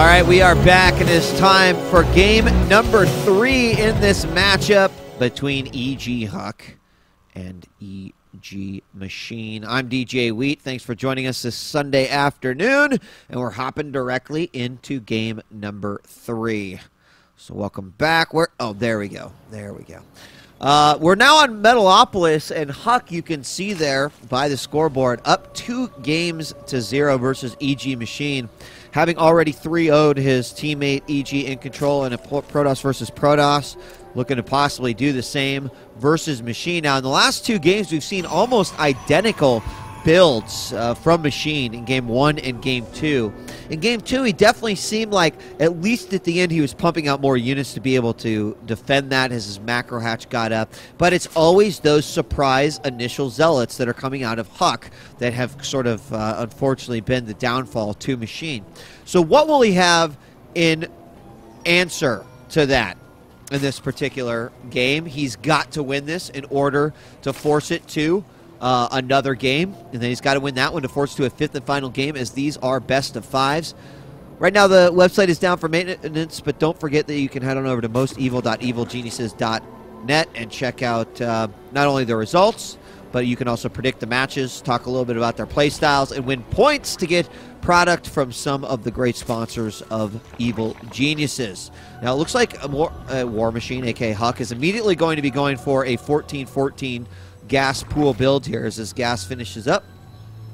right, we are back, and it's time for game number 3 in this matchup between EG.HuK and EG.Machine. I'm DJ Wheat. Thanks for joining us this Sunday afternoon, and we're hopping directly into game number 3. So welcome back. Oh, there we go. There we go. We're now on Metalopolis, and HuK, you can see there by the scoreboard, up 2-0 versus EG.Machine, having already 3-0'd his teammate EG in control in a Protoss versus Protoss, looking to possibly do the same versus Machine. Now, in the last 2 games, we've seen almost identical builds from Machine in Game 1 and Game 2. In Game 2, he definitely seemed like, at least at the end, he was pumping out more units to be able to defend that as his macro hatch got up. But it's always those surprise initial zealots that are coming out of HuK that have sort of, unfortunately, been the downfall to Machine. So what will he have in answer to that in this particular game? He's got to win this in order to force it to another game, and then he's got to win that one to force to a 5th and final game, as these are best of 5s. Right now the website is down for maintenance, but don't forget that you can head on over to mostevil.evilgeniuses.net and check out not only the results, but you can also predict the matches, talk a little bit about their play styles, and win points to get product from some of the great sponsors of Evil Geniuses. Now it looks like War Machine, aka HuK, is immediately going to be going for a 14-14 gas pool build here as this gas finishes up.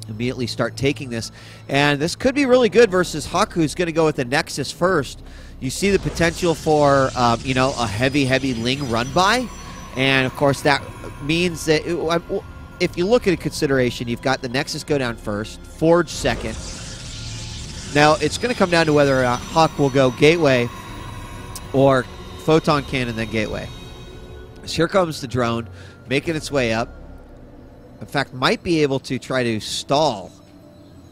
Immediately start taking this, and this could be really good versus HuK, who's going to go with the Nexus first. You see the potential for you know, a heavy Ling run by, and of course that means that if you look at a consideration, you've got the Nexus go down first, Forge second. Now it's going to come down to whether HuK will go Gateway or Photon Cannon then Gateway. So here comes the drone, making its way up. In fact, might be able to try to stall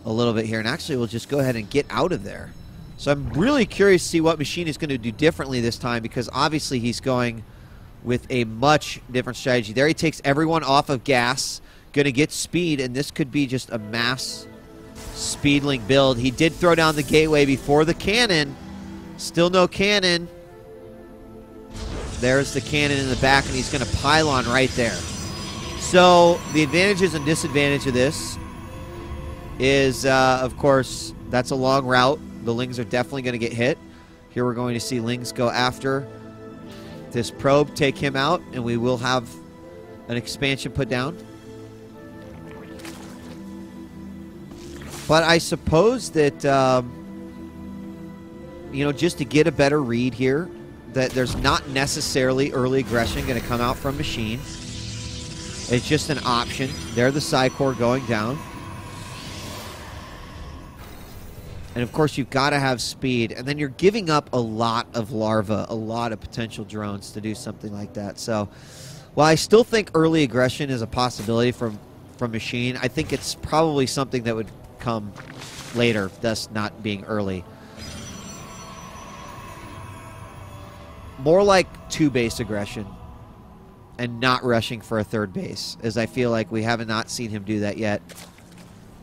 a little bit here, and actually we'll just go ahead and get out of there. So I'm really curious to see what Machine is going to do differently this time, because obviously he's going with a much different strategy. There he takes everyone off of gas, going to get speed, and this could be just a mass speedling build. He did throw down the gateway before the cannon. Still no cannon. There's the cannon in the back, and he's going to pylon right there. So the advantages and disadvantage of this is, of course, that's a long route. The Lings are definitely going to get hit. Here we're going to see Lings go after this probe, take him out, and we will have an expansion put down. But I suppose that, you know, just to get a better read here, that there's not necessarily early aggression going to come out from Machine. It's just an option. There the Psi Core going down. And of course you've got to have speed, and then you're giving up a lot of larvae, a lot of potential drones to do something like that. So while I still think early aggression is a possibility from Machine, I think it's probably something that would come later, thus not being early. More like 2-base aggression and not rushing for a 3rd base, as I feel like we have not seen him do that yet.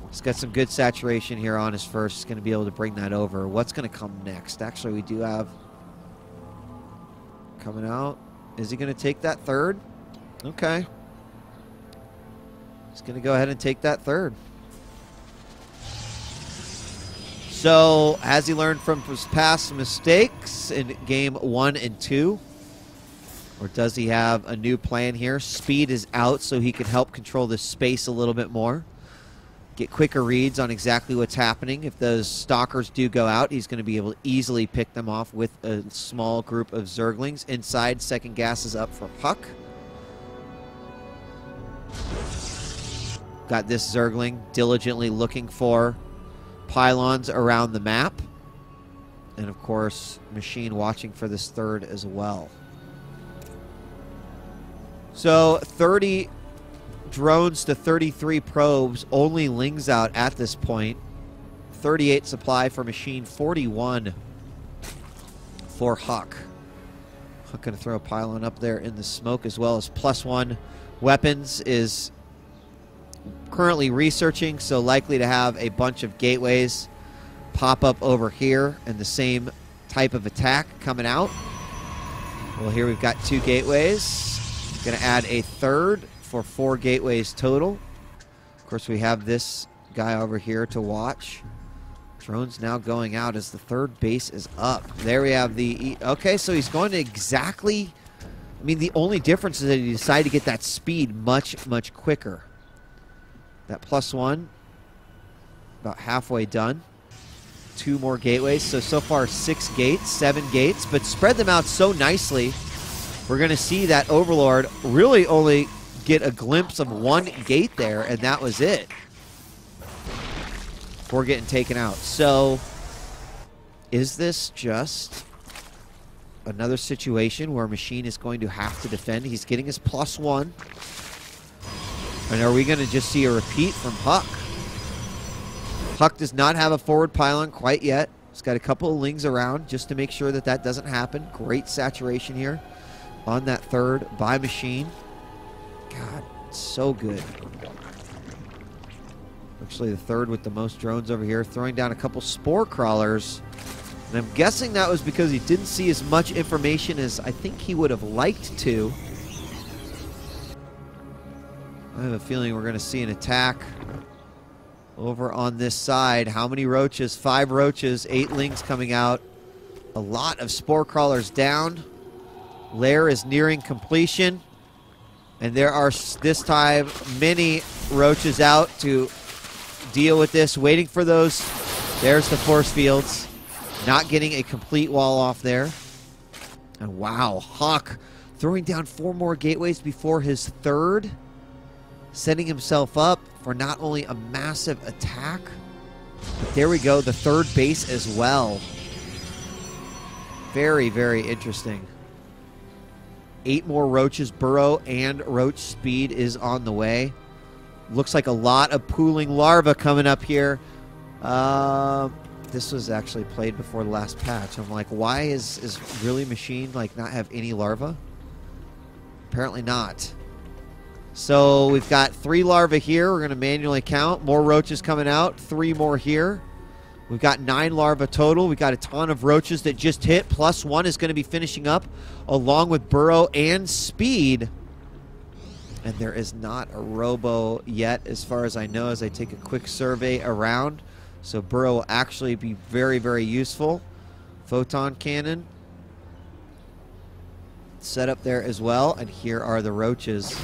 He's got some good saturation here on his first. He's going to be able to bring that over. What's going to come next? Actually, we do have coming out. Is he going to take that 3rd? Okay. He's going to go ahead and take that 3rd. So, has he learned from his past mistakes in Game 1 and 2? Or does he have a new plan here? Speed is out, so he can help control this space a little bit more. Get quicker reads on exactly what's happening. If those stalkers do go out, he's going to be able to easily pick them off with a small group of Zerglings. Inside, second gas is up for HuK. Got this Zergling diligently looking for pylons around the map, and of course Machine watching for this 3rd as well. So 30 drones to 33 probes, only Lings out at this point. 38 supply for Machine, 41 for HuK. HuK going to throw a pylon up there in the smoke, as well as +1 weapons is currently researching, so likely to have a bunch of gateways pop up over here and the same type of attack coming out. Well, here we've got 2 gateways. Going to add a third for 4 gateways total. Of course, we have this guy over here to watch. Drone's now going out as the 3rd base is up. There we have the... Okay, so he's going to exactly... I mean, the only difference is that he decided to get that speed much, much quicker. That +1, about halfway done. 2 more gateways. So far 6 gates, 7 gates, but spread them out so nicely. We're going to see that Overlord really only get a glimpse of 1 gate there, and that was it. Before getting taken out. So, is this just another situation where Machine is going to have to defend? He's getting his +1. And are we going to just see a repeat from HuK? HuK does not have a forward pylon quite yet. He's got a couple of lings around just to make sure that that doesn't happen. Great saturation here on that 3rd by Machine. God, so good. Actually, the 3rd with the most drones over here, throwing down a couple spore crawlers. And I'm guessing that was because he didn't see as much information as I think he would have liked to. I have a feeling we're going to see an attack over on this side. How many roaches? 5 roaches, 8 lings coming out. A lot of spore crawlers down. Lair is nearing completion. And there are, this time, many roaches out to deal with this. Waiting for those. There's the force fields. Not getting a complete wall off there. And wow, HuK throwing down 4 more gateways before his 3rd. Setting himself up for not only a massive attack, but there we go, the 3rd base as well. Very, very interesting. 8 more roaches. Burrow and roach speed is on the way. Looks like a lot of pooling larvae coming up here. This was actually played before the last patch. I'm like, why is really Machine like not have any larvae? Apparently not. So we've got 3 larvae here. We're going to manually count. More roaches coming out. 3 more here. We've got 9 larvae total. We've got a ton of roaches that just hit. +1 is going to be finishing up along with Burrow and Speed. And there is not a robo yet as far as I know as I take a quick survey around. So Burrow will actually be very, very useful. Photon cannon set up there as well. And here are the roaches.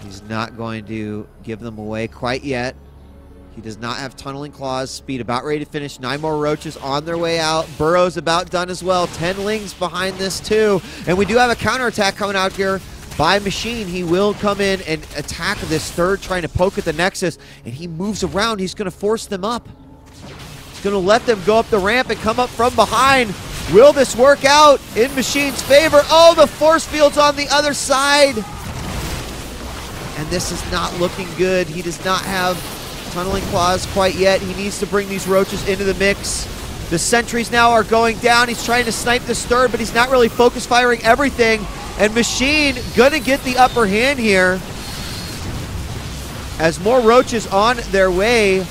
He's not going to give them away quite yet. He does not have tunneling claws. Speed about ready to finish. 9 more roaches on their way out. Burrow's about done as well. 10 lings behind this too. And we do have a counterattack coming out here by Machine. He will come in and attack this 3rd, trying to poke at the Nexus. And he moves around. He's going to force them up. He's going to let them go up the ramp and come up from behind. Will this work out in Machine's favor? Oh, the force field's on the other side. And this is not looking good. He does not have tunneling claws quite yet. He needs to bring these roaches into the mix. The sentries now are going down. He's trying to snipe this 3rd, but he's not really focus firing everything. And Machine gonna get the upper hand here. As more roaches on their way,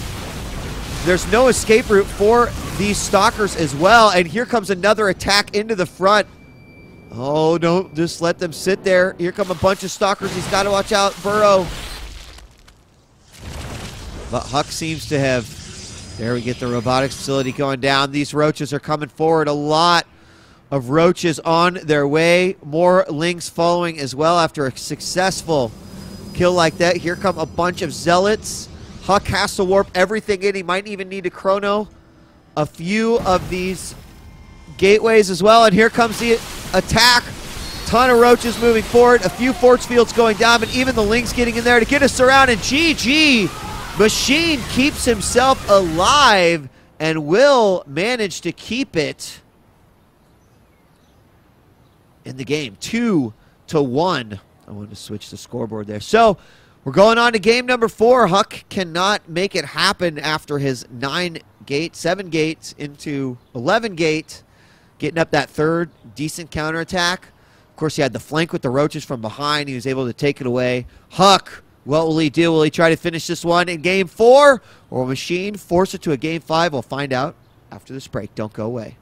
there's no escape route for these stalkers as well. And here comes another attack into the front. Oh, don't just let them sit there. Here come a bunch of stalkers. He's got to watch out. Burrow. But HuK seems to have... There we get the robotics facility going down. These roaches are coming forward. A lot of roaches on their way. More lings following as well after a successful kill like that. Here come a bunch of zealots. HuK has to warp everything in. He might even need to chrono a few of these gateways as well. And here comes the attack. Ton of roaches moving forward. A few force fields going down, but even the lings getting in there to get us around. And GG, Machine keeps himself alive and will manage to keep it in the game. 2-1. I wanted to switch the scoreboard there. So we're going on to game number 4. HuK cannot make it happen after his 7 gates into 11 gate, getting up that 3rd decent counterattack. Of course, he had the flank with the roaches from behind. He was able to take it away. HuK What will he do? Will he try to finish this one in Game 4? Or will Machine force it to a Game 5? We'll find out after this break. Don't go away.